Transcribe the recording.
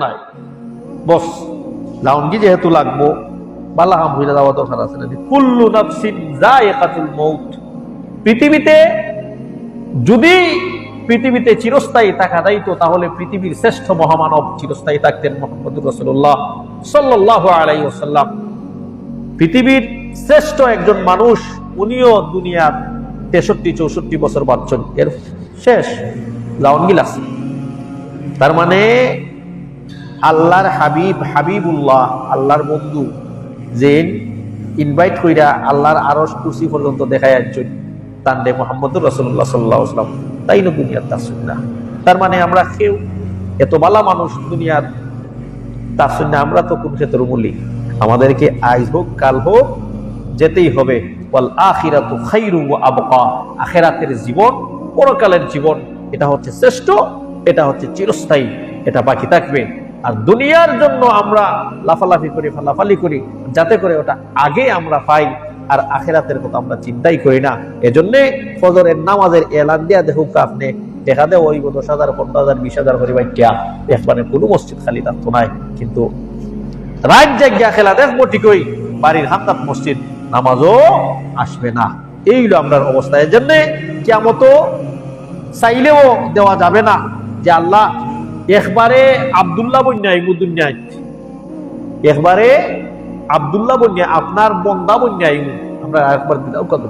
নাই বস লাউনগি যেহেতু লাগবো বালাহাম হইলা যাওয়া দরকার আছে না। কুল্লু নাফসিন যায়িকাতুল মউত। পৃথিবীতে যদি পৃথিবীতে চিরস্থায়ী থাকা যাইতো তাহলে পৃথিবীর শ্রেষ্ঠ মহামানব চিরস্থায়ী থাকতেন মুহাম্মদুর রাসূলুল্লাহ সাল্লাল্লাহু আলাইহি ওয়াসাল্লাম। পৃথিবীর শ্রেষ্ঠ একজন মানুষ, উনিও দুনিয়ার 63-64 বছর বাঁচছেন, এর শেষ লাউনগি লাগছে। তার মানে আল্লাহর হাবিবুল্লাহ, আল্লাহর বন্ধু যে ইনভাইট কইরা আল্লাহর আরশ কুরসি পর্যন্ত দেখায় একজন তান্ডে মুহাম্মদুর রাসূলুল্লাহ সাল্লাল্লাহু আলাইহি ওয়াসাল্লাম, তাই না দুনিয়ার তাসুন্না। তার মানে আমরা কেউ এত ভালো মানুষ দুনিয়ার তাসুন্না, আমরা তো কোন ক্ষেত্রে মূল্য, আমাদেরকে আজ হোক কাল হোক যেতেই হবে। ওয়াল আখিরাতু খায়রু ওয়া আবকা। আখিরাতের জীবন, পরকালের জীবন, এটা হচ্ছে শ্রেষ্ঠ, এটা হচ্ছে চিরস্থায়ী, এটা বাকি থাকবে। আর দুনিয়ার জন্য আমরা লাফালাফি করি, ফালাফালি করি, যাতে করে ওটা আগে আমরা পাই, আর আখিরাতের কথা আমরা চিন্তাই করি না। এজন্যে ফজরের নামাজের এলান দিয়া দেখুক আপনি দেখা দেয় ওই 10,000, 15,000, 20,000 পরিবার একবারে কোনো মসজিদ খালি থাকতো নাই। কিন্তু রাত জায়গা খেলা দেখবো ঠিকই, বাড়ির হামদাত মসজিদ নামাজও আসবে না। এইগুলো আমরা অবস্থা। এর জন্য কিয়ামত চাইলেও দেওয়া যাবে না যে আল্লাহ একবারে আব্দুল্লাহ বন্যায় দুনিয়ায়, একবারে আব্দুল্লাহ বন্যায় আপনার বন্দা বন্যায় আমরা একবার দিলাম কত